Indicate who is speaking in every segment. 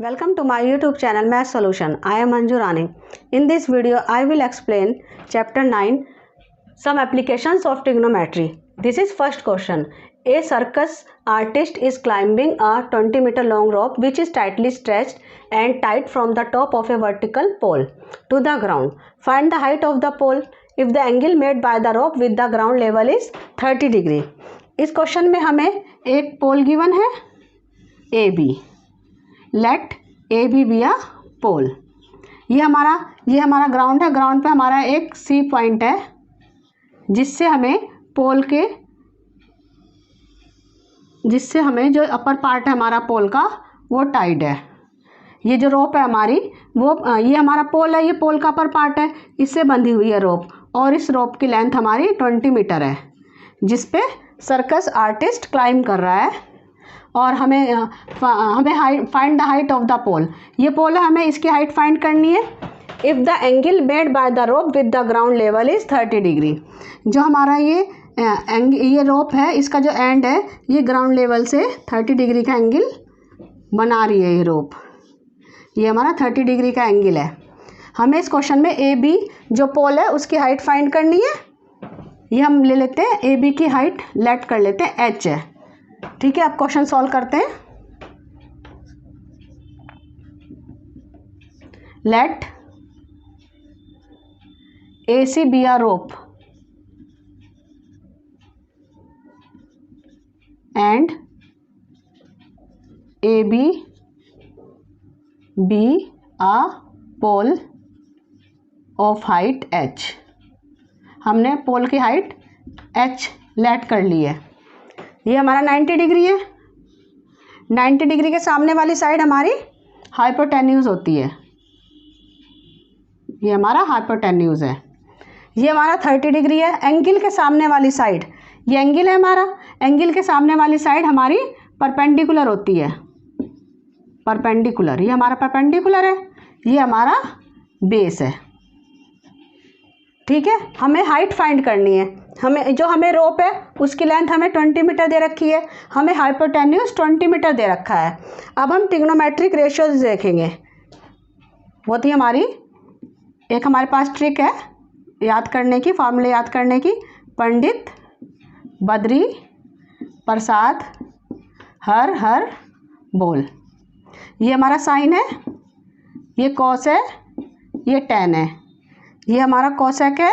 Speaker 1: Welcome to my YouTube channel Math Solution. I am Anju Rani. In this video, I will explain Chapter 9, some applications of trigonometry. This is first question. A circus artist is climbing a 20-meter long rope which is tightly stretched and tied from the top of a vertical pole to the ground. Find the height of the pole if the angle made by the rope with the ground level is 30 degree. इस question में हमें एक pole given है AB. Let A B be a pole. ये हमारा ground है. Ground पे हमारा एक सी पॉइंट है जिससे हमें जो अपर पार्ट है हमारा पोल का वो टाइड है. ये जो रोप है हमारी वो ये हमारा पोल है. ये पोल का अपर पार्ट है, इससे बंधी हुई है रोप और इस रोप की लेंथ हमारी 20 मीटर है जिस पे सर्कस आर्टिस्ट क्लाइंब कर रहा है. और हमें find the height of the pole. ये पोल है, हमें इसकी हाइट फाइंड करनी है. If the angle made by the rope with the ground level is 30 degree. जो हमारा ये रोप है इसका जो एंड है ये ग्राउंड लेवल से 30 डिग्री का एंगल बना रही है. ये रोप ये हमारा 30 डिग्री का एंगल है. हमें इस क्वेश्चन में ए बी जो पोल है उसकी हाइट फाइंड करनी है. ये हम ले लेते हैं ए बी की हाइट लेट कर लेते हैं एच है. ठीक है, अब क्वेश्चन सॉल्व करते हैं. Let A C be a rope and A B a pole of height H. हमने पोल की हाइट एच लेट कर ली है. ये हमारा 90 डिग्री है. 90 डिग्री के सामने वाली साइड हमारी हाइपोटेन्यूज होती है. ये हमारा हाइपोटेन्यूज है. ये हमारा 30 डिग्री है. एंगल के सामने वाली साइड ये एंगल है हमारा. एंगल के सामने वाली साइड हमारी परपेंडिकुलर होती है. परपेंडिकुलर, ये हमारा परपेंडिकुलर है. ये हमारा बेस है. ठीक है, हमें हाइट फाइंड करनी है. हमें रोप है उसकी लेंथ हमें 20 मीटर दे रखी है. हमें हाइपोटेन्यूज 20 मीटर दे रखा है. अब हम ट्रिग्नोमेट्रिक रेशियोज देखेंगे. वो थी हमारे पास ट्रिक है याद करने की, फॉर्मूले याद करने की. पंडित बद्री प्रसाद हर हर बोल. ये हमारा साइन है, ये कॉस है, ये टेन है. ये हमारा कोसेक है,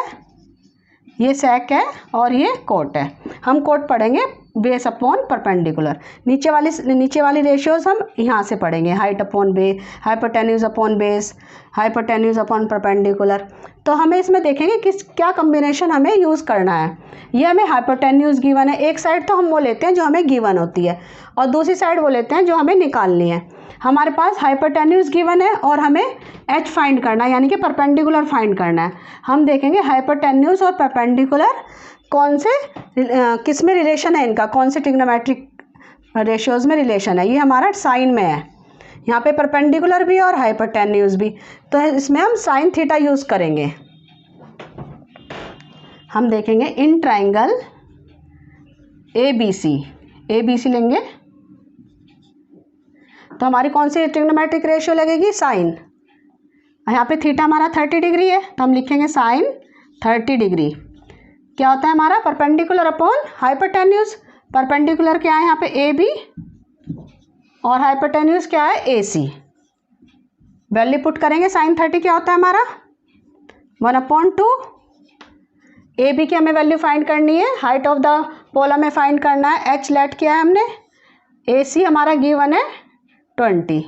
Speaker 1: ये सेक है और ये कोट है. हम कोट पढ़ेंगे बेस अपॉन परपेंडिकुलर. नीचे वाली रेशियोज हम यहाँ से पढ़ेंगे. Height upon base, hypotenuse upon base, hypotenuse upon perpendicular. तो हमें इसमें देखेंगे क्या कम्बिनेशन हमें यूज़ करना है. ये हमें हाइपोटेन्यूज गिवन है. एक साइड तो हम वो लेते हैं जो हमें गिवन होती है और दूसरी साइड वो लेते हैं जो हमें निकालनी है. हमारे पास हाइपोटेन्यूज गिवन है और हमें एच फाइंड करना है यानी कि परपेंडिकुलर फाइंड करना है. हम देखेंगे हाइपोटेन्यूज और परपेंडिकुलर किस में रिलेशन है इनका, कौन से ट्रिग्नोमेट्रिक रेशियोज में रिलेशन है. ये हमारा साइन में है. यहाँ पे परपेंडिकुलर भी और हाइपोटेन्यूज भी. तो इसमें हम साइन थीटा यूज़ करेंगे. हम देखेंगे इन ट्राइंगल ए बी सी लेंगे तो हमारी कौन सी ट्रिग्नोमेट्रिक रेशियो लगेगी, साइन. यहाँ पे थीटा हमारा 30 डिग्री है तो हम लिखेंगे साइन 30 डिग्री. क्या होता है हमारा परपेंडिकुलर अपॉन हाइपोटेन्यूज. परपेंडिकुलर क्या है यहाँ पे ए बी और हाइपोटेन्यूज क्या है ए सी. वैल्यू पुट करेंगे. साइन 30 क्या होता है हमारा 1/2. ए बी की हमें वैल्यू फाइंड करनी है. हाइट ऑफ द पोल हमें फाइंड करना है. एच लेट किया है हमने. ए सी हमारा गिवन है 20.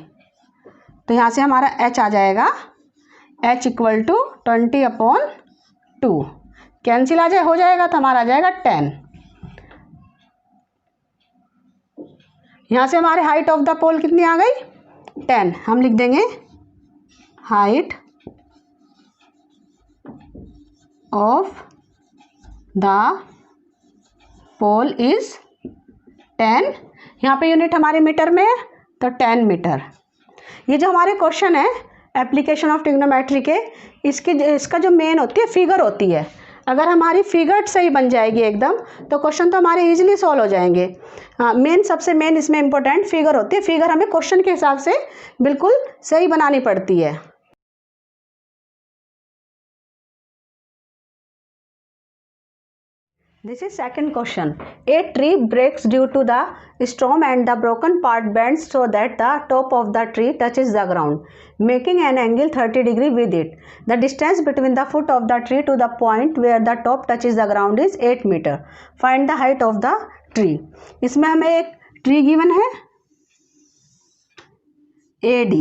Speaker 1: तो यहाँ से हमारा एच आ जाएगा एच इक्वल टू 20/2. कैंसिल हो जाएगा तो हमारा आ जाएगा 10. यहाँ से हमारे हाइट ऑफ द पोल कितनी आ गई 10. हम लिख देंगे height of the pole is 10. यहाँ पे यूनिट हमारे मीटर में है तो 10 मीटर. ये जो हमारे क्वेश्चन है एप्लीकेशन ऑफ ट्रिग्नोमेट्री के, इसका जो मेन होती है फिगर होती है. अगर हमारी फिगर सही बन जाएगी एकदम तो क्वेश्चन तो हमारे इजीली सॉल्व हो जाएंगे। हाँ, सबसे मेन इसमें इंपॉर्टेंट फिगर होती है। फिगर हमें क्वेश्चन के हिसाब से बिल्कुल सही बनानी पड़ती है। This is second question. A tree breaks due to the storm and the broken part bends so that the top of the tree touches the ground, making an angle 30 degree with it. The distance between the foot of the tree to the point where the top touches the ground is 8 meter. Find the height of the tree. इसमें हमें एक tree given है AD।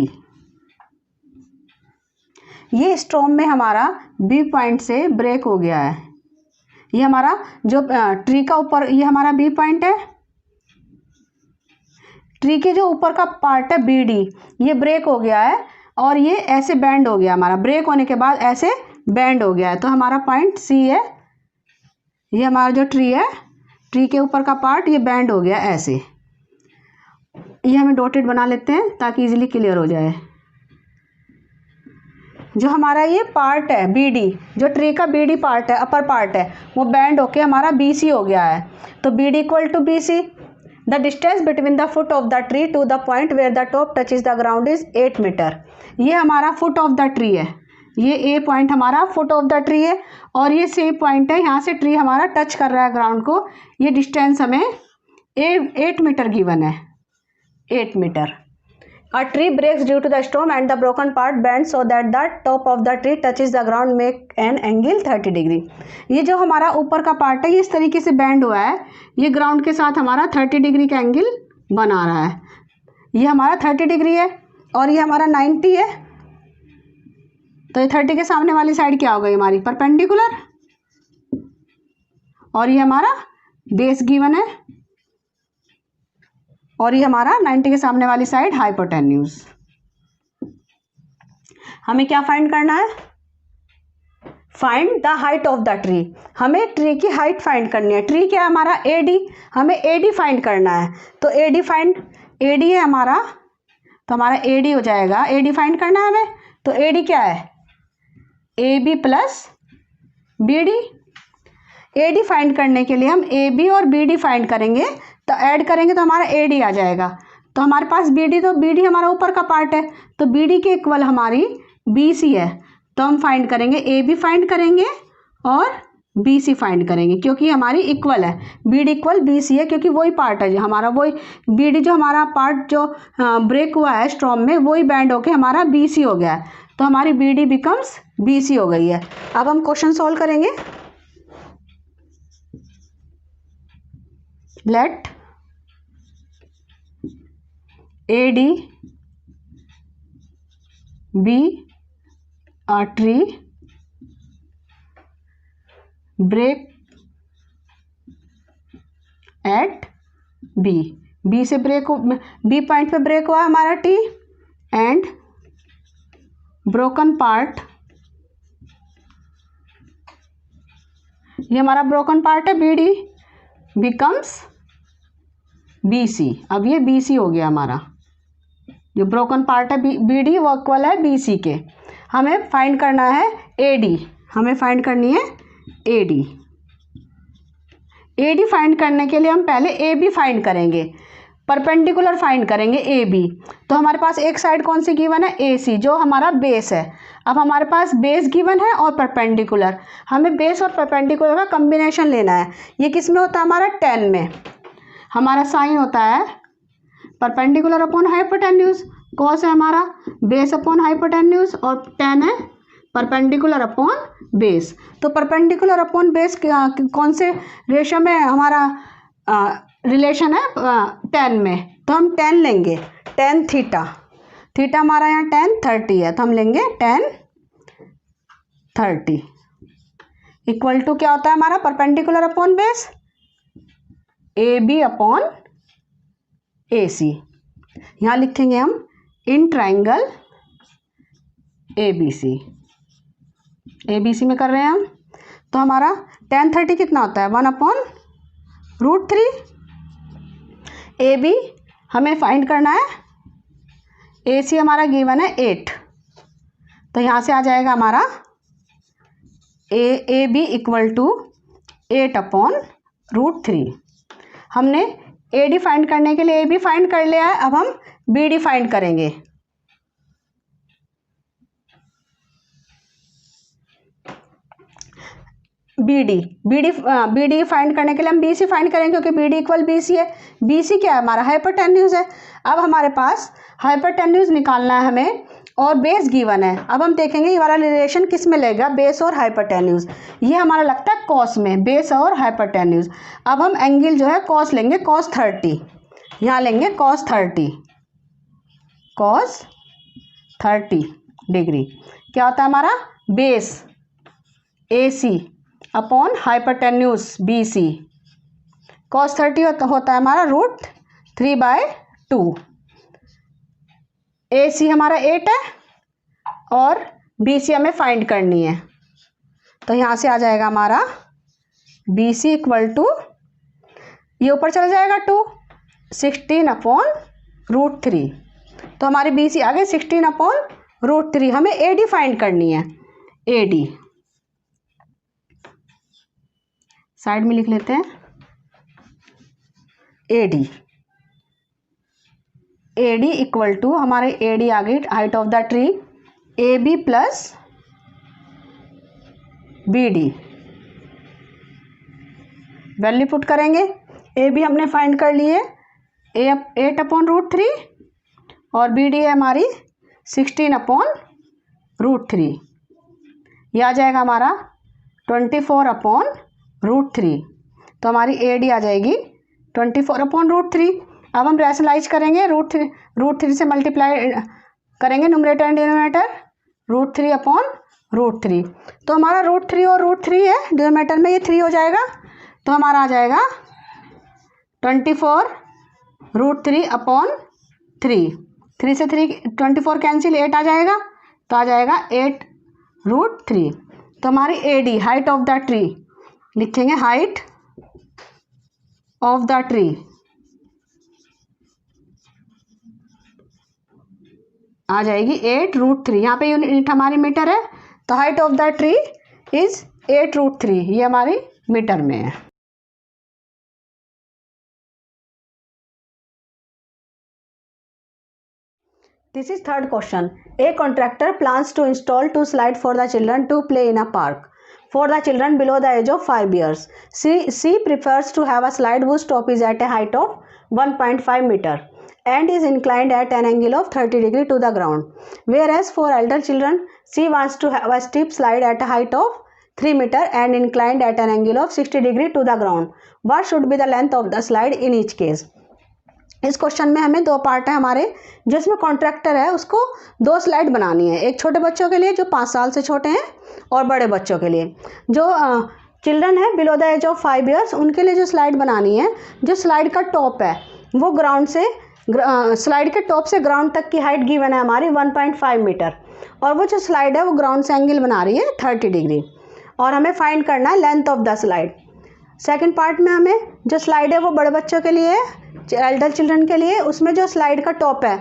Speaker 1: ये storm में हमारा B point से break हो गया है। ये हमारा जो ट्री का ऊपर, ये हमारा बी पॉइंट है। ट्री के जो ऊपर का पार्ट है BD, ये ब्रेक हो गया है और ये ऐसे बैंड हो गया। हमारा ब्रेक होने के बाद ऐसे बैंड हो गया है, तो हमारा पॉइंट C है। ये हमारा जो ट्री है, ट्री के ऊपर का पार्ट ये बैंड हो गया ऐसे। ये हमें डॉटेड बना लेते हैं ताकि इजीली क्लियर हो जाए। जो हमारा ये पार्ट है BD, जो ट्री का BD पार्ट है, अपर पार्ट है, वो बैंड होके हमारा BC हो गया है। तो BD equal to BC। The distance between the foot of the tree to the point where the top touches the ground is 8 metre. ये हमारा फुट ऑफ द ट्री है। ये A पॉइंट हमारा फुट ऑफ द ट्री है और ये C point है, यहाँ से ट्री हमारा टच कर रहा है ग्राउंड को। ये डिस्टेंस हमें 8 मीटर गिवन है, 8 metre. A tree breaks due to the storm and the broken part bends so that the top of the tree touches the ground, make an angle 30 degree. ये जो हमारा ऊपर का part है ये इस तरीके से बैंड हुआ है, ये ग्राउंड के साथ हमारा 30 डिग्री का एंगल बना रहा है। ये हमारा 30 डिग्री है और ये हमारा 90 है। तो ये 30 के सामने वाली साइड क्या हो गई हमारी परपेंडिकुलर, और ये हमारा बेस गिवन है और ये हमारा 90 के सामने वाली साइड हाइपोटेन्यूज। हमें क्या फाइंड करना है? Find the height of the tree. हमें ट्री की हाइट फाइंड करनी है। ट्री क्या है हमारा AD, हमें AD फाइंड करना है। तो AD है हमारा, तो हमारा AD हो जाएगा। AD फाइंड करना है हमें, तो AD क्या है AB plus BD। AD find करने के लिए हम AB और BD फाइंड करेंगे, तो ऐड करेंगे तो हमारा AD आ जाएगा। तो हमारे पास BD, तो BD हमारा ऊपर का पार्ट है, तो BD के इक्वल हमारी BC है। तो हम फाइंड करेंगे AB फाइंड करेंगे और BC फाइंड करेंगे, क्योंकि हमारी इक्वल है। BD इक्वल BC है क्योंकि वही पार्ट है जो हमारा, वही BD जो हमारा पार्ट जो ब्रेक हुआ है स्टॉर्म में, वही बैंड होके हमारा BC हो गया है। तो हमारी BD बिकम्स BC हो गई है। अब हम क्वेश्चन सॉल्व करेंगे। Let AD be a tree break at B से ब्रेक, B पॉइंट पे ब्रेक हुआ हमारा T एंड ब्रोकन पार्ट, ये हमारा ब्रोकन पार्ट है BD बिकम्स BC। अब ये BC हो गया हमारा, जो ब्रोकन पार्ट है BD वो इक्वल है BC के। हमें फाइंड करना है AD, हमें फाइंड करनी है AD फाइंड करने के लिए हम पहले AB फाइंड करेंगे, परपेंडिकुलर फाइंड करेंगे AB। तो हमारे पास एक साइड कौन सी गिवन है AC, जो हमारा बेस है। अब हमारे पास बेस गिवन है और परपेंडिकुलर, हमें बेस और परपेंडिकुलर का कॉम्बिनेशन लेना है। ये किस में होता है हमारा 10 में। हमारा साइन होता है परपेंडिकुलर अपॉन हाइपोटेन्यूज, कॉस है हमारा बेस अपॉन हाइपोटेन्यूज और 10 है परपेंडिकुलर अपॉन बेस। तो परपेंडिकुलर अपॉन बेस कौन से रेशियो में हमारा रिलेशन है 10 में, तो हम 10 लेंगे। 10 थीटा, थीटा हमारा यहाँ 10 30 है, तो हम लेंगे 10 30 इक्वल टू क्या होता है हमारा perpendicular upon base AB upon AC। यहाँ लिखेंगे हम इन ट्राइंगल ABC में कर रहे हैं हम। तो हमारा 10 30 कितना होता है 1 अपॉन √3। AB हमें फाइंड करना है, AC हमारा गिवन है 8, तो यहाँ से आ जाएगा हमारा ए बी इक्वल टू 8/√3। हमने ए डी फाइंड करने के लिए ए बी फाइंड कर लिया है, अब हम बी डी फाइंड करेंगे। बी डी फाइंड करने के लिए हम बी सी फाइंड करेंगे, क्योंकि B D equal B C है। बी सी क्या है? हमारा हाइपोटेन्यूज है। अब हमारे पास हाइपोटेन्यूज निकालना है हमें, और बेस गिवन है। अब हम देखेंगे ये वाला रिलेशन किस में लेगा, बेस और हाइपोटेन्यूज। ये हमारा लगता है कॉस में, बेस और हाइपोटेन्यूज। अब हम एंगल जो है कॉस लेंगे, cos 30, यहाँ लेंगे cos 30 डिग्री। क्या होता है हमारा? Base AC upon hypotenuse BC। cos 30 होता है हमारा √3/2। AC हमारा 8 है और BC हमें फाइंड करनी है, तो यहाँ से आ जाएगा हमारा BC इक्वल टू, ये ऊपर चला जाएगा 2, 16/√3। तो हमारी BC आ गई 16/√3। हमें AD फाइंड करनी है। AD साइड में लिख लेते हैं। AD इक्वल टू, हमारे AD आ गई height of the tree, AB plus BD। Value put करेंगे। AB हमने फाइंड कर लिए 8/√3 और BD है हमारी 16/√3। यह आ जाएगा हमारा 24/√3। तो हमारी AD आ जाएगी 24/√3। अब हम रैशनलाइज करेंगे, √3 से मल्टीप्लाई करेंगे न्यूमरेटर एंड डिनोमिनेटर, √3/√3। तो हमारा √3 और √3 है, डिनोमिनेटर में ये 3 हो जाएगा, तो हमारा आ जाएगा 24√3/3। 3 से 24 कैंसिल, 8 आ जाएगा, तो आ जाएगा 8√3। तो हमारी AD height of the tree लिखेंगे, हाइट ऑफ द ट्री आ जाएगी 8√3। यहाँ पे यूनिट हमारी मीटर है, तो height of the tree is 8√3, ये हमारी मीटर में है। This is third question. A contractor plans to install 2 slides for the children to play in a park for the children below the age of 5 years. C prefers to have a slide whose top is at a height of 1.5 meter and is inclined at an angle of 30 degree to the ground. Whereas for elder children, C wants to have a steep slide at a height of 3 meter and inclined at an angle of 60 degree to the ground. What should be the length of the slide in each case? इस question में हमें 2 part है हमारे, जिसमें contractor है उसको 2 slide बनानी है, एक छोटे बच्चों के लिए जो 5 साल से छोटे हैं और बड़े बच्चों के लिए जो चिल्ड्रन है below the age of 5 years, उनके लिए जो स्लाइड बनानी है, जो स्लाइड का टॉप है वो ग्राउंड से स्लाइड के टॉप से ग्राउंड तक की हाइट गिवन है हमारी 1.5 मीटर, और वो जो स्लाइड है वो ग्राउंड से एंगल बना रही है 30 डिग्री, और हमें फाइंड करना है length of the slide. Second part में हमें जो स्लाइड है वो बड़े बच्चों के लिए है, एल्डर चिल्ड्रन के लिए, उसमें जो स्लाइड का टॉप है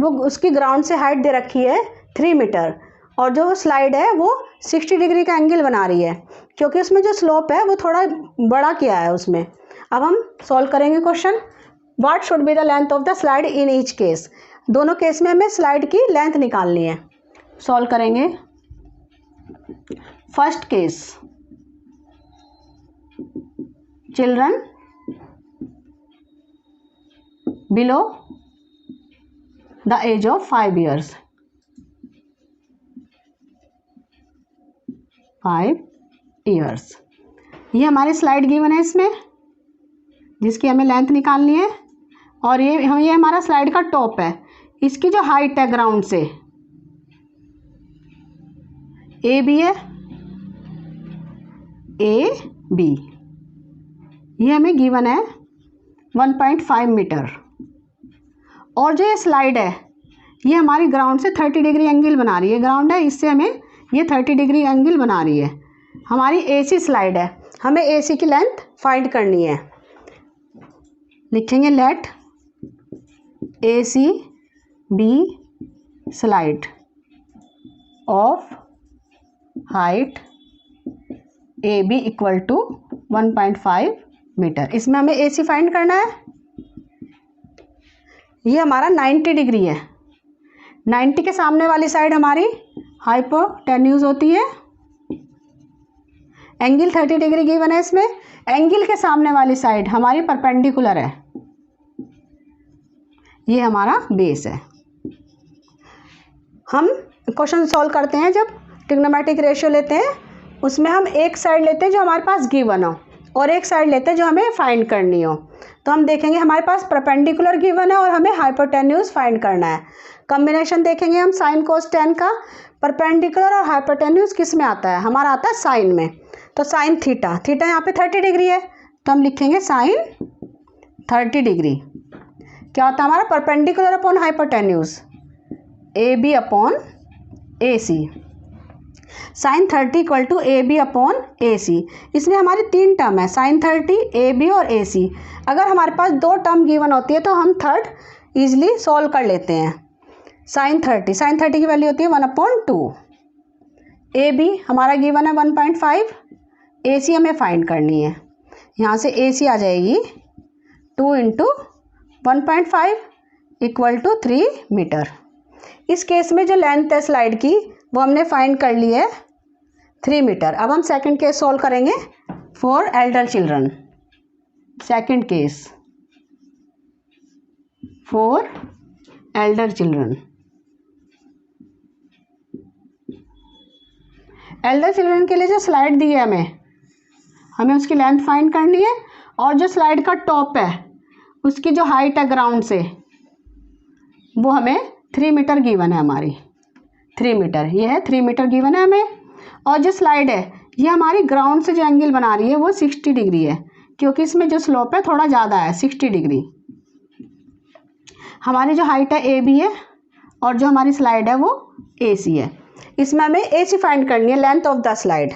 Speaker 1: वो उसकी ग्राउंड से हाइट दे रखी है 3 मीटर, और जो स्लाइड है वो 60 डिग्री का एंगल बना रही है, क्योंकि उसमें जो स्लोप है वो थोड़ा बड़ा किया है उसमें। अब हम सॉल्व करेंगे question, what should be the length of the slide in each case. दोनों केस में हमें स्लाइड की लेंथ निकालनी है। सॉल्व करेंगे। First case, children below the age of 5 years, 5 years। ये हमारी स्लाइड गिवन है इसमें, जिसकी हमें लेंथ निकालनी है, और ये हमारा स्लाइड का टॉप है, इसकी जो हाइट है ग्राउंड से ए बी है, ए बी, ये हमें गिवन है 1.5 मीटर, और जो ये स्लाइड है ये हमारी ग्राउंड से 30 डिग्री एंगल बना रही है, ग्राउंड है इससे हमें ये 30 डिग्री एंगल बना रही है। हमारी AC स्लाइड है, हमें AC की लेंथ फाइंड करनी है। लिखेंगे let AC be slide of height A B equal to 1.5 metre. इसमें हमें ए सी फाइंड करना है। ये हमारा 90 डिग्री है। 90 के सामने वाली साइड हमारी हाइपोटेन्यूज होती है। एंगल 30 डिग्री गिवन है इसमें। एंगल के सामने वाली साइड हमारी परपेंडिकुलर है। ये हमारा बेस है। हम क्वेश्चन सॉल्व करते हैं जब ट्रिग्नोमेट्रिक रेशियो लेते हैं, उसमें हम एक साइड लेते हैं जो हमारे पास गिवन हो और एक साइड लेते हैं जो हमें फाइंड करनी हो। तो हम देखेंगे हमारे पास परपेंडिकुलर गिवन है और हमें हाइपोटेन्यूज फाइंड करना है। कॉम्बिनेशन देखेंगे हम साइन कोस टेन का। परपेंडिकुलर और हाइपोटेन्यूज किस में आता है? हमारा आता है साइन में। तो साइन थीटा, थीटा यहाँ पे 30 डिग्री है तो हम लिखेंगे साइन 30 डिग्री। क्या होता है हमारा? Perpendicular upon hypotenuse, A B upon A C. Sine 30 equal to A B upon A C. इसमें हमारी 3 टर्म है, साइन 30, ए बी और ए सी। अगर हमारे पास 2 टर्म गिवन होती है तो हम थर्ड ईजिली सॉल्व कर लेते हैं। साइन 30 की वैल्यू होती है 1/2। ए बी हमारा गिवन है 1.5। ए सी हमें फाइंड करनी है। यहाँ से ए सी आ जाएगी 2 × 1.5 इक्वल टू 3 मीटर। इस केस में जो लेंथ है स्लाइड की वो हमने फाइंड कर ली है 3 मीटर। अब हम सेकंड केस सॉल्व करेंगे for elder children. Second case for elder children. Elder children के लिए जो स्लाइड दी है हमें उसकी लेंथ फाइंड करनी है और जो स्लाइड का टॉप है उसकी जो हाइट है ग्राउंड से वो हमें 3 मीटर गिवन है हमारी। 3 मीटर ये है, 3 मीटर गिवन है हमें। और जो स्लाइड है ये हमारी ग्राउंड से जो एंगल बना रही है वो 60 डिग्री है, क्योंकि इसमें जो स्लोप है थोड़ा ज़्यादा है, 60 डिग्री। हमारी जो हाइट है ए बी है और जो हमारी स्लाइड है वो ए सी है। इसमें हमें ए सी फाइंड करनी है, लेंथ ऑफ द स्लाइड।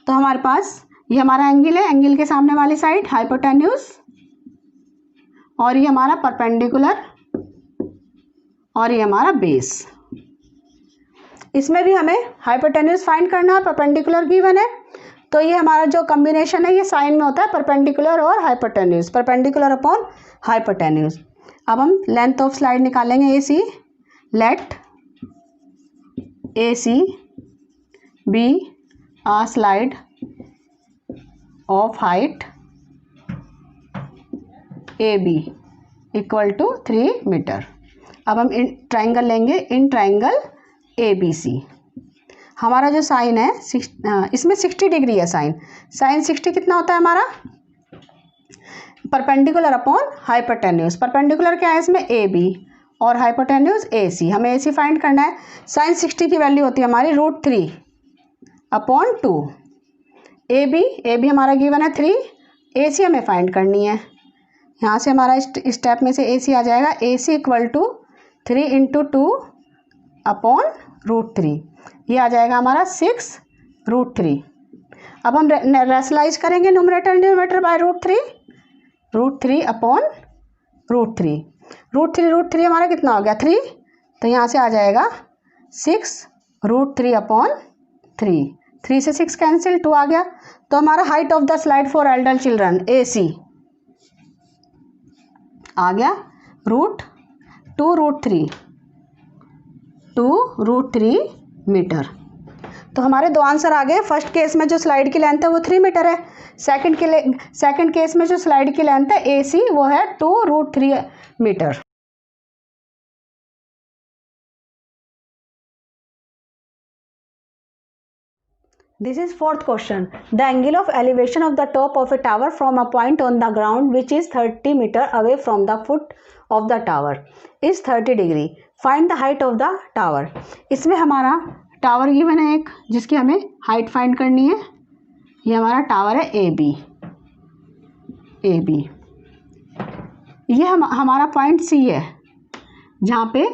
Speaker 1: तो हमारे पास ये हमारा एंगल है, एंगल के सामने वाली साइड हाइपोटेन्यूज, और ये हमारा परपेंडिकुलर, और ये हमारा बेस। इसमें भी हमें हाइपोटेन्यूज फाइंड करना है, परपेंडिकुलर गिवन है। तो ये हमारा जो कॉम्बिनेशन है ये साइन में होता है, परपेंडिकुलर और हाइपोटेन्यूज, परपेंडिकुलर अपॉन हाइपोटेन्यूज। अब हम लेंथ ऑफ स्लाइड निकालेंगे A C. Let A C be a slide of height A B equal to 3 metre. अब हम इन ट्राइंगल लेंगे, इन ट्राइंगल ए बी सी। हमारा जो साइन है इसमें 60 डिग्री है साइन। साइन 60 कितना होता है हमारा? Perpendicular upon hypotenuse. परपेंडिकुलर क्या है इसमें? ए बी और हाइपोटेन्यूज ए सी। हमें ए सी फाइंड करना है। साइन 60 की वैल्यू होती है हमारी √3/2। ए बी हमारा गिवन है 3, ए सी हमें फाइंड करनी है। यहाँ से हमारा स्टेप में से ए सी आ जाएगा, ए सी इक्वल टू 3 × 2/√3। ये आ जाएगा हमारा 6√3। अब हम रेशनलाइज करेंगे न्यूमरेटर न्यूमरेटर बाय √3। √3/√3। √3 हमारा कितना हो गया? 3। तो यहाँ से आ जाएगा 6√3/3। 3 से 6 कैंसिल, 2 आ गया। तो हमारा height of the slide for elder children A C आ गया √2√3 मीटर। तो हमारे 2 आंसर आ गए। फर्स्ट केस में जो स्लाइड की लेंथ है वो 3 मीटर है। सेकंड केस में जो स्लाइड की लेंथ है ए सी वो है 2√3 metre. This is fourth question. The angle of elevation of the top of a tower from a point on the ground which is 30 meter away from the foot of the tower is 30 degree. Find the height of the tower. इसमें हमारा tower given है एक, जिसकी हमें height find करनी है। ये हमारा टावर है ए बी। ये हमारा पॉइंट सी है जहाँ पे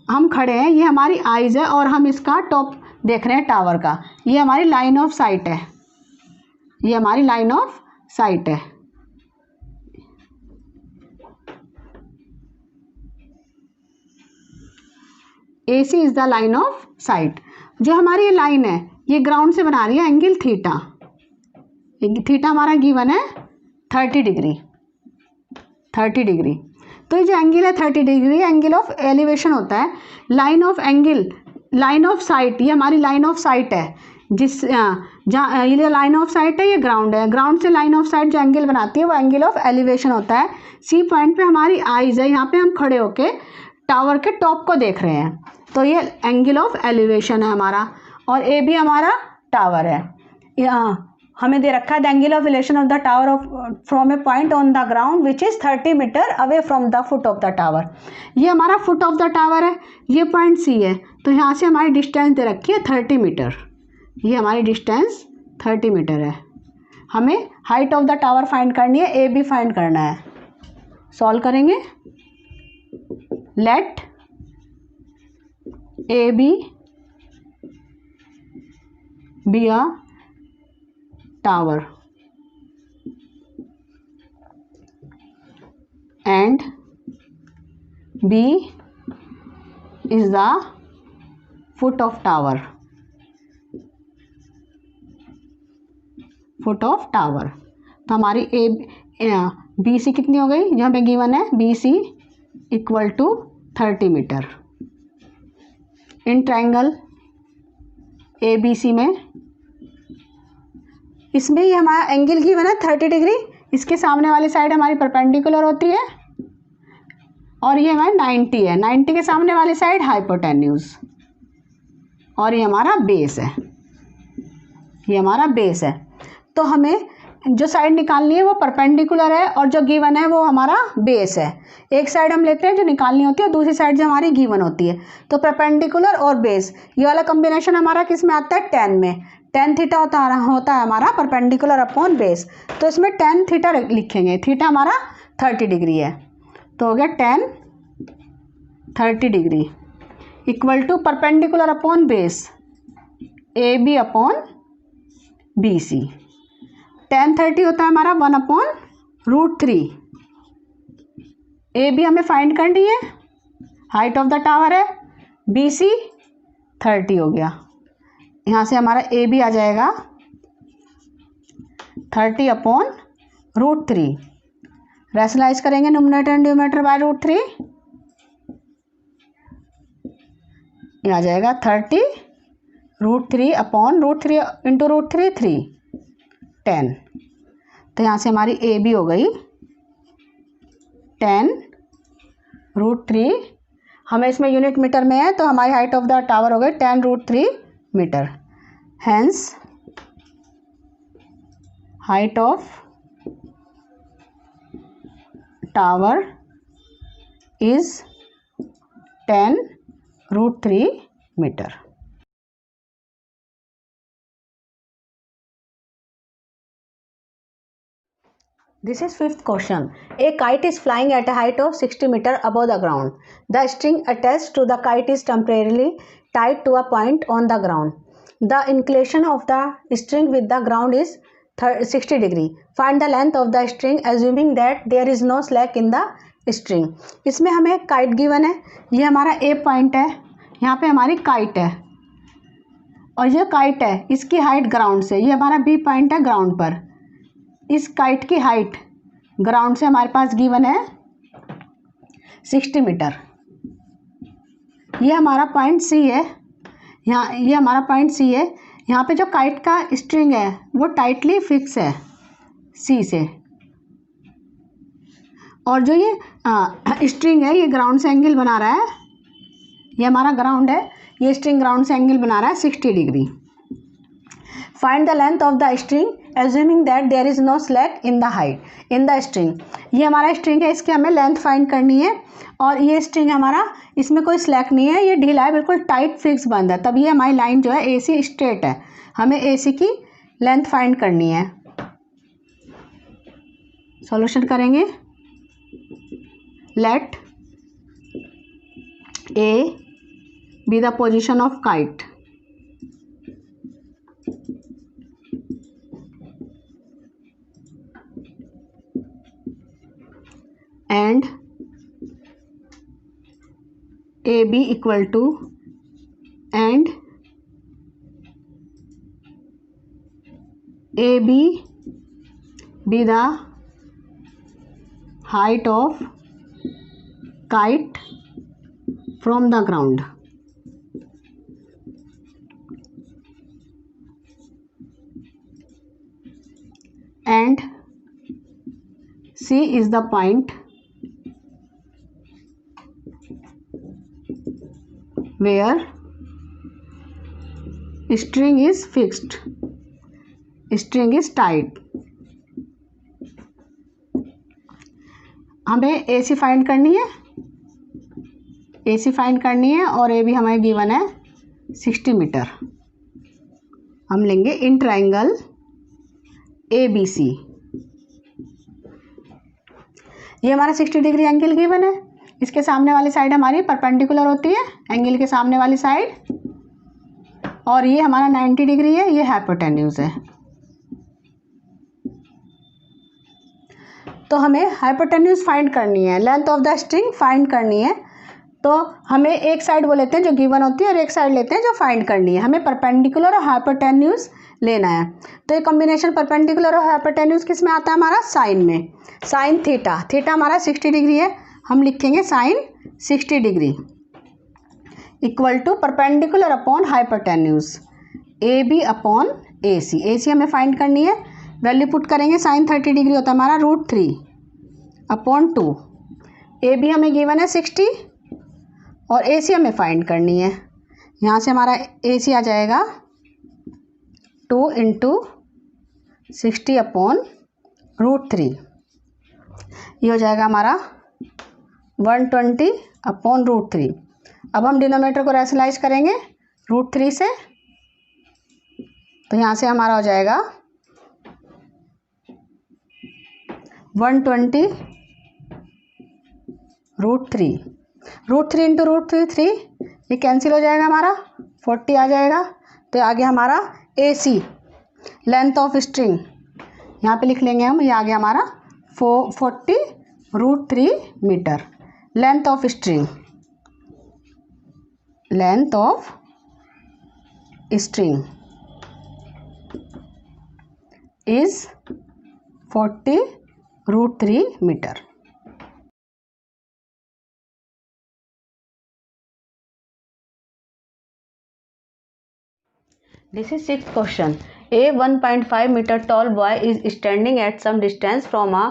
Speaker 1: हम खड़े हैं। ये हमारी आइज़ है और हम इसका टॉप देख रहे हैं टावर का। ये हमारी लाइन ऑफ साइट है। A C is the line of sight. जो हमारी ये लाइन है ये ग्राउंड से बना रही है एंगल थीटा। थीटा हमारा गिवन है 30 डिग्री, 30 डिग्री। तो ये जो एंगल है 30 डिग्री एंगल ऑफ एलिवेशन होता है। Line of angle, line of site, ये हमारी लाइन ऑफ साइट है, जिस जहाँ ये लाइन ऑफ साइट है, ये ग्राउंड है, ग्राउंड से लाइन ऑफ साइट जो एंगल बनाती है वो एंगल ऑफ एलिवेशन होता है। सी पॉइंट पे हमारी आइज है, यहाँ पे हम खड़े होके टावर के टॉप को देख रहे हैं, तो ये एंगल ऑफ एलिवेशन है हमारा। और ए भी हमारा टावर है। यहाँ हमें दे रखा है the angle of elevation of the tower of from a point on the ground which is 30 metre away from the foot of the tower. ये हमारा फुट ऑफ द टावर है, ये पॉइंट सी है, तो यहाँ से हमारी डिस्टेंस दे रखी है 30 मीटर। ये हमारी डिस्टेंस 30 मीटर है। हमें height of the tower find करनी है, ए बी फाइंड करना है। सॉल्व करेंगे। Let A B a tower and B is the foot of tower, foot of tower. तो हमारी बी सी कितनी हो गई, जहाँ पे गिवन है B C equal to 30 metre. In triangle A B C में, इसमें ये हमारा एंगल गिवन है 30 डिग्री, इसके सामने वाली साइड हमारी परपेंडिकुलर होती है और ये हमारी 90 है, 90 के सामने वाली साइड हाइपोटेन्यूज, और ये हमारा बेस है, ये हमारा बेस है। तो हमें जो साइड निकालनी है वो परपेंडिकुलर है और जो गिवन है वो हमारा बेस है। एक साइड हम लेते हैं जो निकालनी होती है और दूसरी साइड जो हमारी गिवन होती है। तो परपेंडिकुलर और बेस, ये वाला कॉम्बिनेशन हमारा किस में आता है, tan में। tan थीटा होता है हमारा परपेंडिकुलर अपॉन बेस, तो इसमें tan थीटा लिखेंगे। थीटा हमारा 30 डिग्री है, तो हो गया tan 30 degree equal to perpendicular upon base A B upon B C. tan 30 होता है हमारा 1/√3। ए बी हमें फाइंड करनी है, हाइट ऑफ द टावर है, बी सी 30 हो गया। यहाँ से हमारा ए बी आ जाएगा 30/√3। रैशनलाइज करेंगे न्यूमरेटर एंड डिनोमिनेटर बाय √3, ये आ जाएगा 30√3 अपॉन √3 इंटू √3 3 10। तो यहाँ से हमारी ए बी हो गई 10√3। हमें इसमें यूनिट मीटर में है तो हमारी हाइट ऑफ द टावर हो गई 10√3 metre. Hence height of tower is 10√3 metre. This is fifth question. A kite is flying at a height of 60 meters above the ground. The string attached to the kite is temporarily tied to a point on the ground. The inclination of the string with the ground is 60 degree. Find the length of the string assuming that there is no slack in the string. इसमें हमें kite given है, ये हमारा A point है, यहाँ पे हमारी kite है और ये kite है, इसकी हाइट ग्राउंड से, ये हमारा B पॉइंट है ग्राउंड पर। इस काइट की हाइट ग्राउंड से हमारे पास गिवन है 60 मीटर। ये हमारा पॉइंट सी है, यहाँ ये हमारा पॉइंट सी है। यहाँ पे जो काइट का स्ट्रिंग है वो टाइटली फिक्स है सी से, और जो ये स्ट्रिंग है ये ग्राउंड से एंगल बना रहा है, ये हमारा ग्राउंड है, ये स्ट्रिंग ग्राउंड से एंगल बना रहा है 60 degree. Find the length of the string assuming that there is no slack in the height in the string। ये हमारा स्ट्रिंग है, इसकी हमें लेंथ फाइंड करनी है और ये स्ट्रिंग हमारा, इसमें कोई स्लैक नहीं है, ये ढीला है, बिल्कुल टाइट फिक्स बंद है, तब ये हमारी लाइन जो है AC स्ट्रेट है। हमें AC की लेंथ फाइंड करनी है। सॉल्यूशन करेंगे। Let A be the position of kite and AB equal to and AB be the height of kite from the ground. And C is the point where string is fixed, string is tied. हमें AC find करनी है, AC find करनी है और ए भी हमें given है 60 metre. हम लेंगे इन ट्राइंगल ABC. ये हमारा 60 डिग्री एंगल गिवन है. इसके सामने वाली साइड हमारी परपेंडिकुलर होती है एंगल के सामने वाली साइड, और ये हमारा 90 डिग्री है, ये हाइपोटेन्यूज है. तो हमें हाइपोटेन्यूज फाइंड करनी है, length of the string find करनी है. तो हमें एक साइड वो लेते हैं जो गिवन होती है और एक साइड लेते हैं जो फाइंड करनी है. हमें परपेंडिकुलर और हाइपोटेन्यूज लेना है. तो ये कॉम्बिनेशन परपेंडिकुलर और हाइपोटेन्यूज किस में आता है? हमारा साइन में. साइन थीटा, थीटा हमारा 60 डिग्री है, हम लिखेंगे sine 60 degree equal to perpendicular upon hypotenuse A B upon A C. A C हमें फाइंड करनी है, वैल्यू पुट करेंगे. साइन 30 डिग्री होता है हमारा √3 अपॉन 2. ए बी हमें गिवन है 60 और ए सी हमें फाइंड करनी है. यहाँ से हमारा ए सी आ जाएगा 2 × 60 अपॉन √3. ये हो जाएगा हमारा 120 अपॉन √3. अब हम डिनोमिनेटर को रैशनलाइज करेंगे √3 से, तो यहाँ से हमारा हो जाएगा 120 √3. √3 × √3 ये कैंसिल हो जाएगा, हमारा 40 आ जाएगा. तो आगे हमारा AC लेंथ ऑफ स्ट्रिंग यहाँ पे लिख लेंगे हम. ये आ गया हमारा 40 √3 metre. Length of string, length of string is 40 √3 metre. This is sixth question. A 1.5 meter tall boy is standing at some distance from a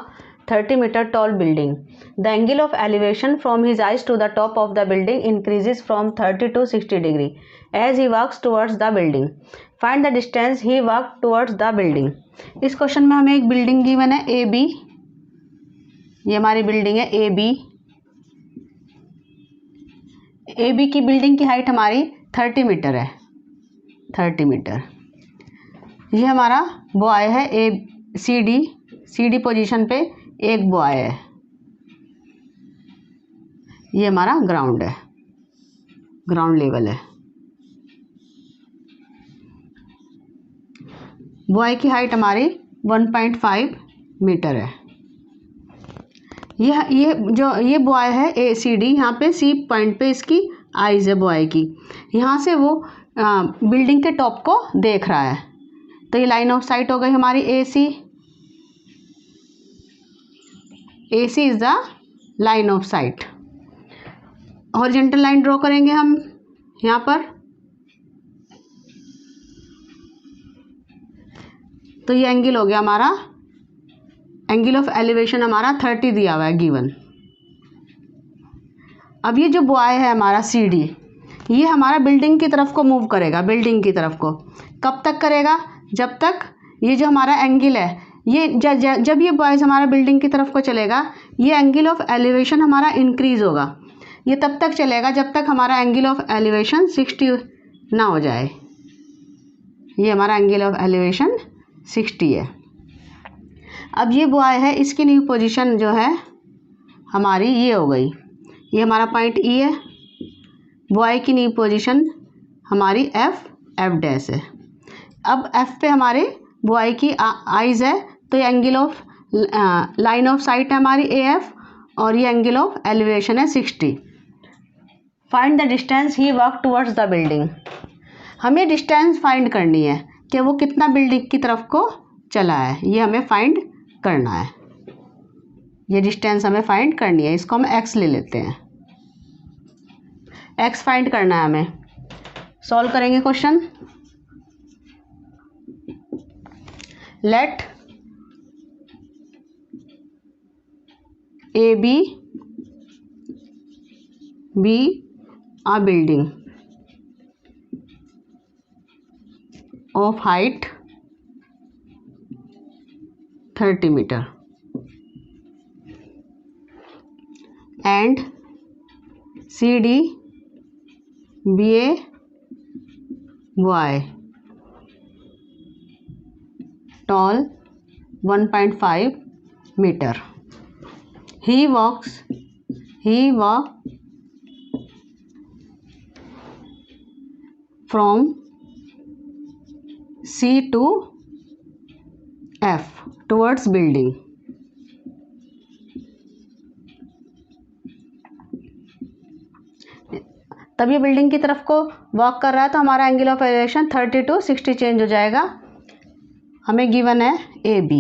Speaker 1: 30 meter tall building. The angle of elevation from his eyes to the top of the building increases from 30 to 60 degree as he walks towards the building. Find the distance he walked towards the building. इस question में हमें एक building given है AB. ये हमारी building है AB. AB की building की हाइट हमारी 30 मीटर है, 30 मीटर. ये हमारा बॉय है CD पोजीशन पे एक बॉय है. ये हमारा ग्राउंड है, ग्राउंड लेवल है. बॉय की हाइट हमारी 1.5 मीटर है. ये बॉय है CD. यहाँ पे C पॉइंट पे इसकी आइज है बॉय की. यहाँ से वो बिल्डिंग के टॉप को देख रहा है. तो ये लाइन ऑफ साइट हो गई हमारी AC. AC is the line of site. Horizontal line draw करेंगे हम यहाँ पर. तो ये एंगल हो गया हमारा, एंगल ऑफ एलिवेशन हमारा 30 दिया हुआ है गिवन. अब ये जो बॉय है हमारा CD, ये हमारा बिल्डिंग की तरफ को मूव करेगा. बिल्डिंग की तरफ को कब तक करेगा? जब तक ये जो हमारा एंगल है, ये जब ये बॉयज़ हमारा बिल्डिंग की तरफ को चलेगा, ये एंगल ऑफ एलिवेशन हमारा इंक्रीज़ होगा. ये तब तक चलेगा जब तक हमारा एंगल ऑफ एलिवेशन 60 ना हो जाए. ये हमारा एंगल ऑफ एलिवेशन 60 है. अब ये बॉय है, इसकी न्यू पोजीशन जो है हमारी ये हो गई. ये हमारा पॉइंट E है. बॉय की न्यू पोजीशन हमारी F डैश है. अब F पे हमारे बॉय की आइज़ है, तो ये angle of line of sight है हमारी AF, और ये एंगल ऑफ एलिवेशन है 60. Find the distance he walk towards the building. हमें डिस्टेंस फाइंड करनी है कि वो कितना बिल्डिंग की तरफ को चला है, ये हमें फाइंड करना है, ये डिस्टेंस हमें फाइंड करनी है। इसको हम x ले लेते हैं, x फाइंड करना है हमें। सॉल्व करेंगे question. Let AB be a building of height 30 meter and CD be a boy tall 1.5 meter. He walks from C to F towards building. तब ये बिल्डिंग की तरफ को वॉक कर रहा है, तो हमारा angle of elevation 30 to 60 change हो जाएगा। हमें गिवन है AB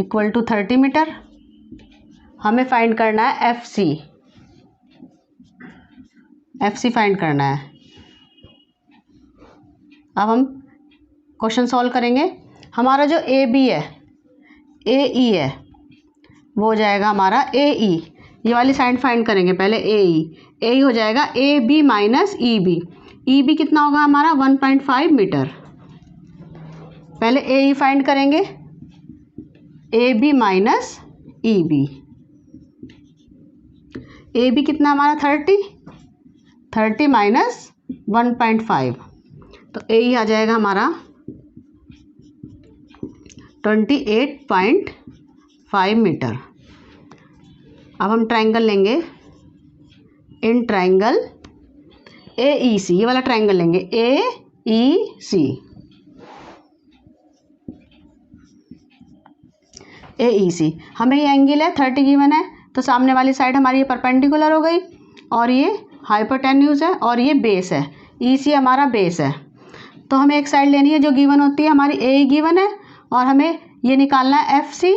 Speaker 1: इक्वल टू 30 मीटर, हमें फाइंड करना है FC फाइंड करना है। अब हम क्वेश्चन सॉल्व करेंगे। हमारा जो AB है, AE है, वो हो जाएगा हमारा AE। ये वाली साइड फाइंड करेंगे पहले। AE हो जाएगा AB माइनस EB कितना होगा हमारा 1.5 मीटर। पहले AE फाइंड करेंगे, AB माइनस EB। AB कितना हमारा 30 माइनस 1.5, तो AE आ जाएगा हमारा 28.5 मीटर। अब हम ट्रायंगल लेंगे, इन ट्रायंगल AEC, ये वाला ट्रायंगल लेंगे AEC। हमें ये एंगल है 30 गिवन है, तो सामने वाली साइड हमारी ये परपेंडिकुलर हो गई, और ये हाइपोटेन्यूज है, और ये बेस है। EC हमारा बेस है, तो हमें एक साइड लेनी है जो गिवन होती है हमारी। AE गिवन है और हमें ये निकालना है FC,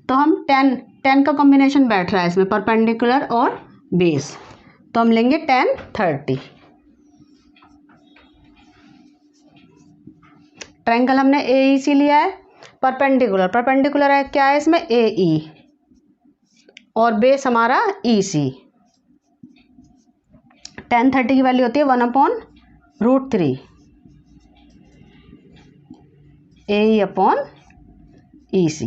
Speaker 1: तो हम 10 का कॉम्बिनेशन बैठ रहा है इसमें, परपेंडिकुलर और बेस, तो हम लेंगे 10 30। ट्रायंगल हमने AEC लिया है, परपेंडिकुलर है क्या है इसमें AE, और बेस हमारा EC। 10 30 की वैल्यू होती है 1/√3 AE अपॉन EC।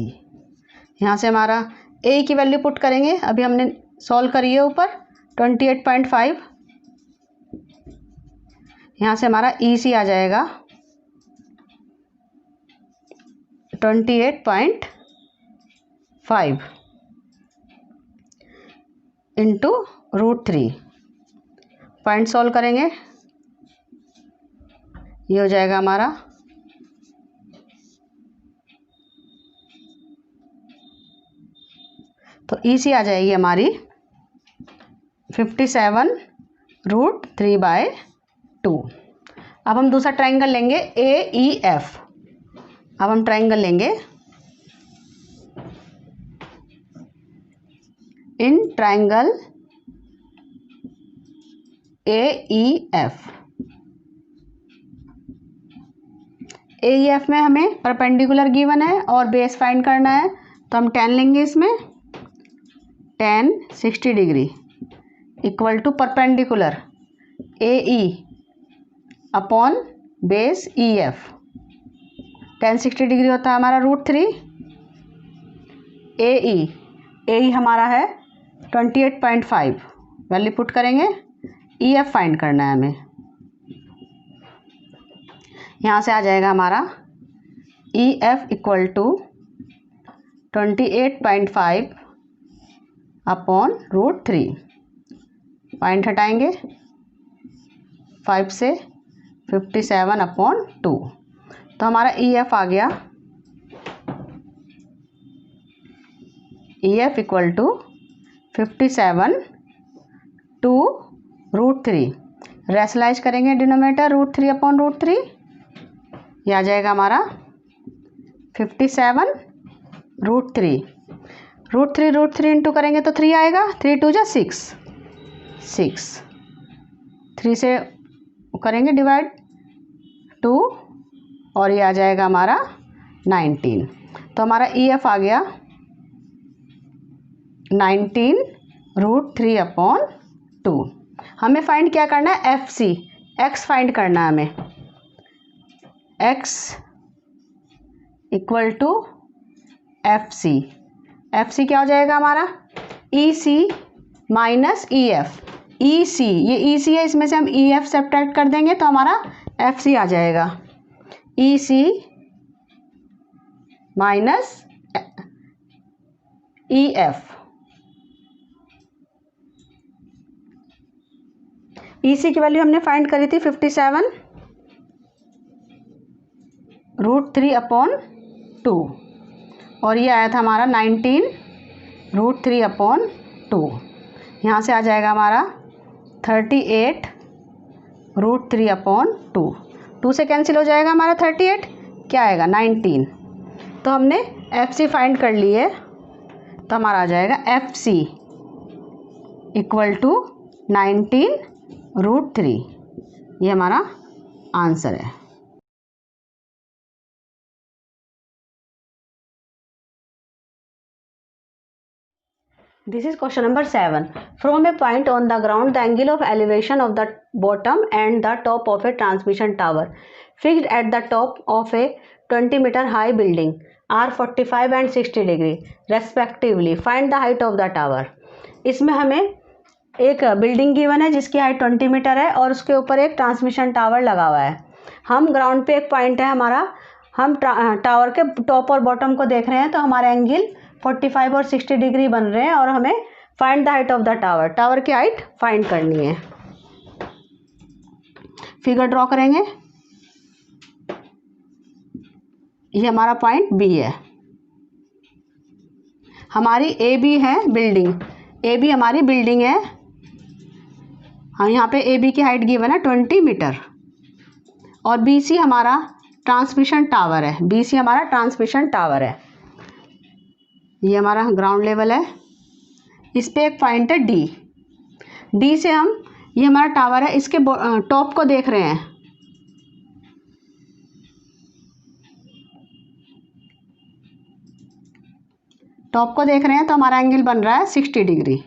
Speaker 1: यहाँ से हमारा AE की वैल्यू पुट करेंगे, अभी हमने सॉल्व करी है ऊपर 28.5। यहाँ से हमारा EC आ जाएगा 28.5 इंटू √3। पॉइंट सॉल्व करेंगे, ये हो जाएगा हमारा तो EC आ जाएगी हमारी 57√3/2। अब हम दूसरा ट्रायंगल लेंगे AEF। अब हम ट्रायंगल लेंगे, इन ट्रायंगल AEF। AEF में हमें परपेंडिकुलर गिवन है और बेस फाइंड करना है, तो हम 10 लेंगे इसमें। 10 60 degree equal to perpendicular AE upon base EF। 10 60 degree होता है हमारा √3। AE हमारा है 28.5, वैल्यू पुट करेंगे। EF फाइंड करना है हमें, यहाँ से आ जाएगा हमारा EF equal to 28.5 upon √3। Point हटाएंगे, 5 से 57/2, तो हमारा EF आ गया EF इक्वल टू 57/2√3। रेशनलाइज करेंगे डिनोमिनेटर √3/√3, यह आ जाएगा हमारा 57 √3 इंटू करेंगे तो 3 आएगा, 3 2 जा 6, 3 से करेंगे डिवाइड 2 और ये आ जाएगा हमारा 19। तो हमारा EF आ गया 19√3/2। हमें फाइंड क्या करना है, FC, x फाइंड करना है हमें। x equal to FC। FC क्या हो जाएगा हमारा, EC माइनस EF। EC, ये EC है, इसमें से हम EF सब्ट्रैक्ट कर देंगे तो हमारा FC आ जाएगा। EC minus EF। EC की वैल्यू हमने फाइंड करी थी 57√3/2 और ये आया था हमारा 19√3/2। यहाँ से आ जाएगा हमारा 38√3/2। 2 से कैंसिल हो जाएगा हमारा 38, क्या आएगा 19। तो हमने FC फाइंड कर ली है, तो हमारा आ जाएगा FC इक्वल टू 19√3। ये हमारा आंसर है। This is question number 7. From a point on the ground, the angle of elevation of the bottom and the top of a transmission tower fixed at the top of a 20-meter high building are 45 and 60 degree respectively. Find the height of the tower. इसमें हमें एक building given है जिसकी height 20 metre है और उसके ऊपर एक ट्रांसमिशन टावर लगा हुआ है। हम ग्राउंड पे एक पॉइंट है हमारा, हम टावर के टॉप और बॉटम को देख रहे हैं, तो हमारे एंगल 45 और 60 डिग्री बन रहे हैं और हमें find the height of the tower, tower की हाइट फाइंड करनी है। फिगर ड्रॉ करेंगे। ये हमारा पॉइंट B है, हमारी AB है बिल्डिंग, AB हमारी बिल्डिंग है। हाँ, यहाँ पे AB की हाइट गिवन है 20 मीटर और BC हमारा ट्रांसमिशन टावर है, BC हमारा ट्रांसमिशन टावर है। ये हमारा ग्राउंड लेवल है, इस पे एक पॉइंट है D से हम, ये हमारा टावर है, इसके टॉप को देख रहे हैं। टॉप को देख रहे हैं तो हमारा एंगल बन रहा है 60 डिग्री।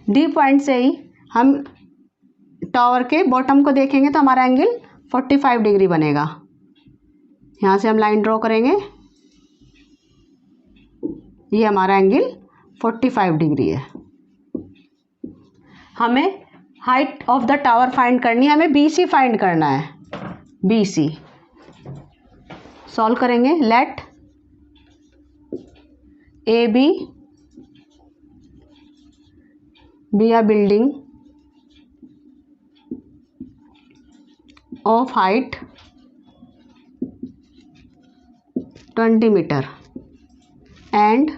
Speaker 1: D पॉइंट से ही हम टावर के बॉटम को देखेंगे तो हमारा एंगल 45 डिग्री बनेगा। यहाँ से हम लाइन ड्रॉ करेंगे, ये हमारा एंगल 45 डिग्री है। हमें height of the tower find करनी है, हमें BC फाइंड करना है। BC सॉल्व करेंगे। Let AB be a building of height 20 meter and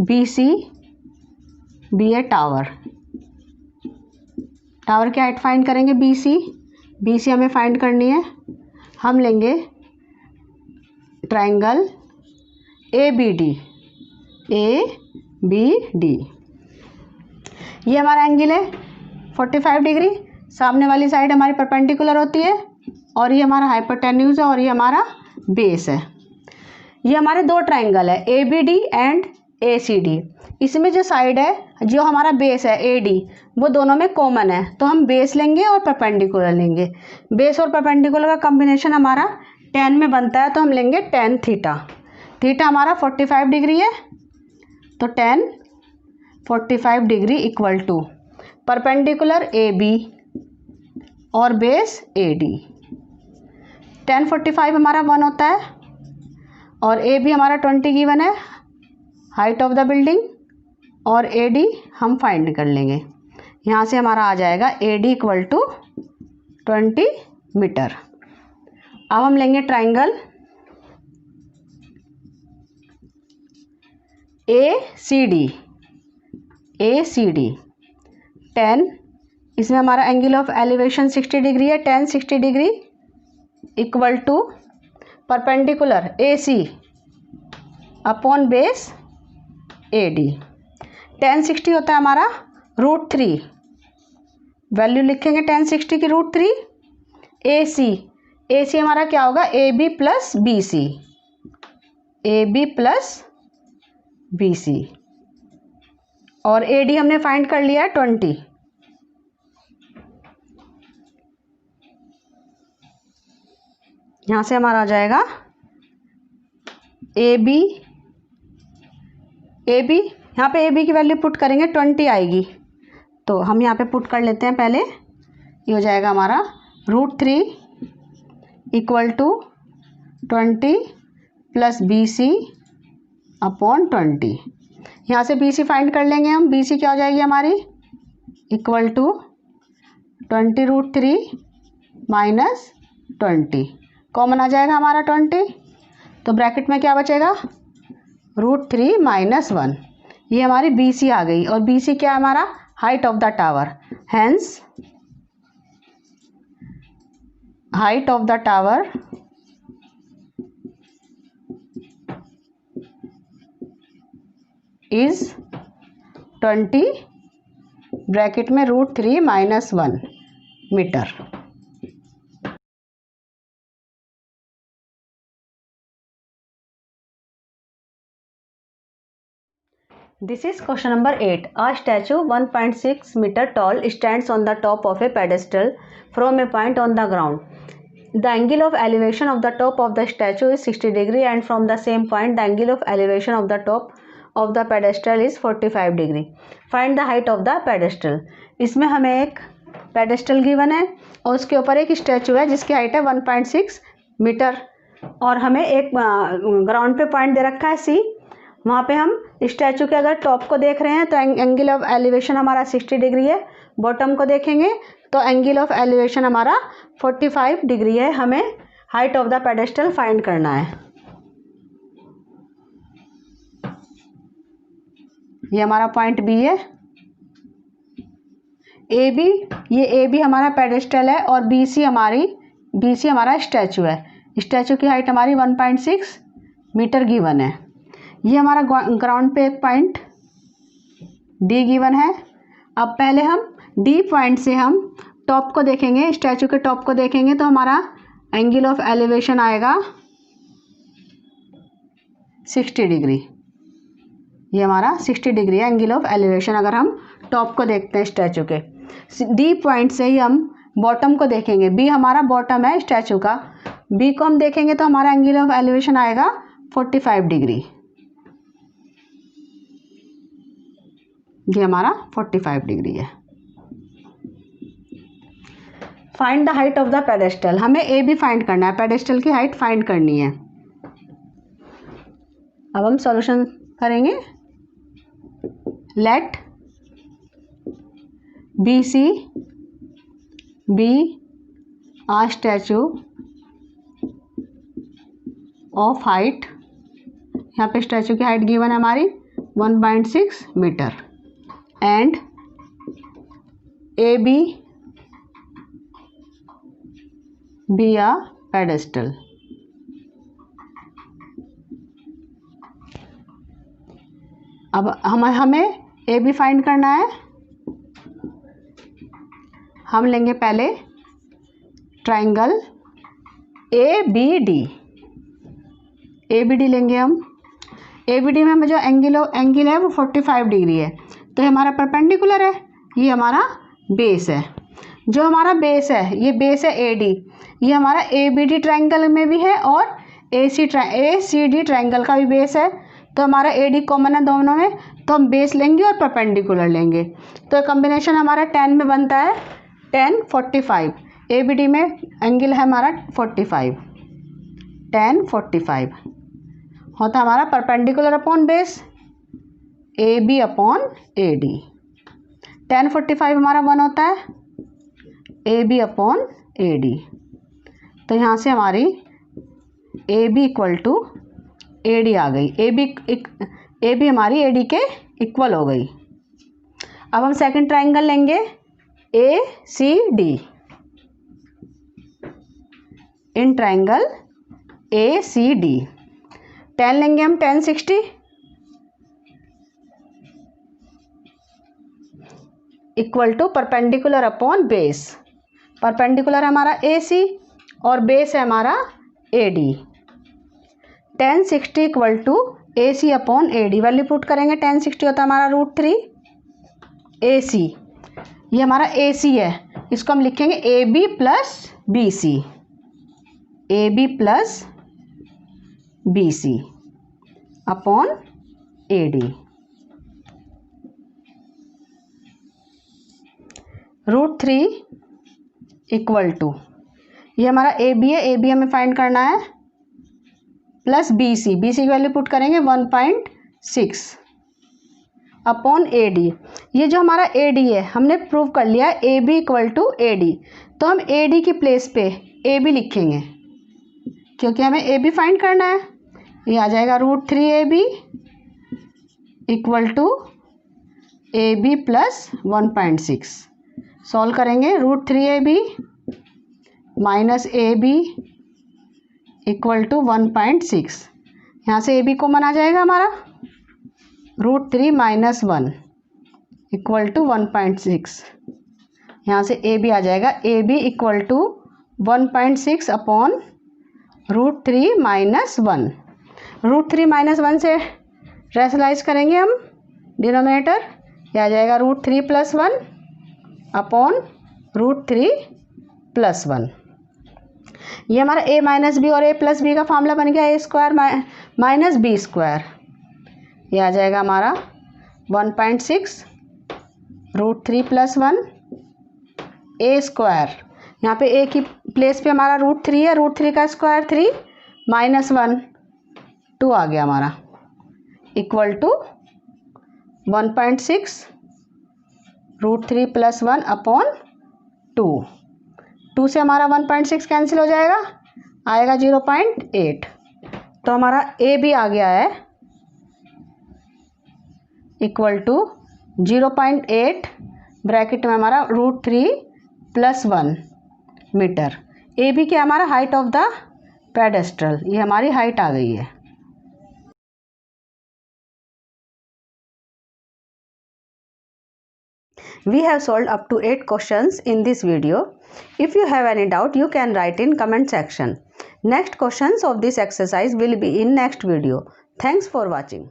Speaker 1: BC be a tower। Tower की हाइट फाइंड करेंगे BC हमें फाइंड करनी है। हम लेंगे ट्रायंगल ABD। ये हमारा एंगल है 45 डिग्री, सामने वाली साइड हमारी परपेंडिकुलर होती है और ये हमारा हाइपोटेन्यूज है और ये हमारा बेस है। ये हमारे दो ट्रायंगल है ABD एंड ACD। इसमें जो साइड है, जो हमारा बेस है AD, वो दोनों में कॉमन है, तो हम बेस लेंगे और परपेंडिकुलर लेंगे। बेस और परपेंडिकुलर का कॉम्बिनेशन हमारा tan में बनता है, तो हम लेंगे tan थीटा। थीटा हमारा 45 डिग्री है, तो tan 45 degree equal to perpendicular AB और बेस AD। tan 45 हमारा 1 होता है और AB हमारा 20 गिवन है, हाइट ऑफ द बिल्डिंग, और AD हम फाइंड कर लेंगे। यहाँ से हमारा आ जाएगा AD इक्वल टू 20 मीटर। अब हम लेंगे ट्रायंगल ACD। tan, इसमें हमारा एंगल ऑफ एलिवेशन 60 डिग्री है, tan 60 degree equal to perpendicular AC upon base AD। tan 60 होता है हमारा √3, वैल्यू लिखेंगे tan 60 की √3। AC हमारा क्या होगा AB प्लस BC, और AD हमने फाइंड कर लिया है 20। यहाँ से हमारा आ जाएगा AB, यहाँ पे AB की वैल्यू पुट करेंगे 20 आएगी, तो हम यहाँ पे पुट कर लेते हैं पहले। ये हो जाएगा हमारा √3 equal to 20 plus BC upon 20। यहाँ से BC फाइंड कर लेंगे हम। BC क्या हो जाएगी हमारी इक्वल टू 20 √3 माइनस 20, कॉमन आ जाएगा हमारा 20, तो ब्रैकेट में क्या बचेगा √3 माइनस 1। ये हमारी BC आ गई, और BC क्या है हमारा height of the tower, hence height of the tower is 20 bracket में √3 minus 1 metre. This is question number 8. A statue 1.6 meter tall stands on the top of a pedestal from a point on the ground. The angle of elevation of the top of the statue is 60 degree, and from the same point the angle of elevation of the top of the pedestal is 45 degree. Find the height of the pedestal. इसमें हमें एक pedestal given है और उसके ऊपर एक statue है जिसकी हाइट है 1.6 मीटर, और हमें एक ग्राउंड पे पॉइंट दे रखा है C। वहाँ पे हम स्टैचू के अगर टॉप को देख रहे हैं तो एंगल ऑफ एलिवेशन हमारा 60 डिग्री है, बॉटम को देखेंगे तो एंगल ऑफ एलिवेशन हमारा 45 डिग्री है। हमें height of the pedestal find करना है। ये हमारा पॉइंट B है, AB, ये AB हमारा पेडेस्टल है और BC हमारा स्टैचू है। स्टैचू की हाइट हमारी 1.6 मीटर गिवन है। ये हमारा ग्राउंड पे एक पॉइंट D गिवन है। अब पहले हम D पॉइंट से हम टॉप को देखेंगे, स्टैचू के टॉप को देखेंगे तो हमारा एंगल ऑफ एलिवेशन आएगा 60 डिग्री। ये हमारा 60 डिग्री है एंगल ऑफ एलिवेशन अगर हम टॉप को देखते हैं स्टैचू के। D पॉइंट से ही हम बॉटम को देखेंगे, B हमारा बॉटम है स्टैचू का, B को हम देखेंगे तो हमारा एंगल ऑफ एलिवेशन आएगा 45 डिग्री। ये हमारा 45 डिग्री है। Find the height of the pedestal. हमें AB फाइंड करना है, पेडेस्टल की हाइट फाइंड करनी है। अब हम सॉल्यूशन करेंगे। Let BC be a statue of height, यहाँ पे स्टैचू की हाइट गिवन है हमारी 1.6 metre, and AB be a pedestal. अब हमें AB फाइंड करना है। हम लेंगे पहले ट्राइंगल ABD लेंगे हम। ABD में हमें जो एंगल है वो 45 डिग्री है, तो ये हमारा परपेंडिकुलर है, ये हमारा बेस है। जो हमारा बेस है ये बेस है AD, ये हमारा ABD ट्राइंगल में भी है और ACD ट्राइंगल का भी बेस है, तो हमारा AD कॉमन है दोनों में, तो हम बेस लेंगे और परपेंडिकुलर लेंगे, तो कॉम्बिनेशन हमारा 10 में बनता है 10 45। ABD में एंगल है हमारा 45, 10 45 होता है हमारा perpendicular upon base AB upon AD। 10 45 हमारा 1 होता है AB अपॉन AD, तो यहाँ से हमारी AB इक्वल टू AD आ गई। AB हमारी AD के इक्वल हो गई। अब हम सेकंड ट्राइंगल लेंगे ACD। In triangle ACD। Tan लेंगे हम, 1060 equal to perpendicular upon base. Perpendicular हमारा AC और बेस है हमारा AD। 1060 equal to AC upon AD। Value put करेंगे, 1060 होता है हमारा √3 AC। ये हमारा AC है, इसको हम लिखेंगे AB plus BC। AB plus BC upon AD। √3 equal to, ये हमारा AB है, AB हमें फाइंड करना है, प्लस BC। BC की वैल्यू पुट करेंगे 1.6 अपॉन AD। ये जो हमारा AD है हमने प्रूव कर लिया है AB इक्वल टू AD, तो हम AD की प्लेस पे AB लिखेंगे क्योंकि हमें AB फाइंड करना है। ये आ जाएगा √3 AB equal to AB plus 1.6। Solve करेंगे, √3 AB minus AB equal to 1.6। यहाँ से AB कॉमन आ जाएगा हमारा, √3 माइनस 1 इक्वल टू 1.6। यहाँ से AB आ जाएगा, AB equal to 1.6 upon √3 minus 1। √3 minus 1 से रैशनलाइज करेंगे हम डिनोमिनेटर, यह आ जाएगा √3 प्लस 1 अपॉन √3 प्लस 1। ये हमारा A माइनस बी और A प्लस बी का फॉर्मूला बन गया, A² माइनस B²। ये आ जाएगा हमारा 1.6 √3 प्लस 1 A²। यहाँ पे A की प्लेस पे हमारा √3 है, √3 का स्क्वायर 3 माइनस 1 2 आ गया हमारा, इक्वल टू 1.6 √3 प्लस 1 अपॉन 2। 2 से हमारा 1.6 कैंसिल हो जाएगा, आएगा 0.8। तो हमारा A भी आ गया है इक्वल टू 0.8 ब्रैकेट में हमारा √3 प्लस 1 मीटर। ए बी क्या हमारा हाइट ऑफ द पेडेस्ट्रल, ये हमारी हाइट आ गई है। We have solved up to 8 questions in this video. If you have any doubt, you can write in comment section. Next questions of this exercise will be in next video. Thanks for watching.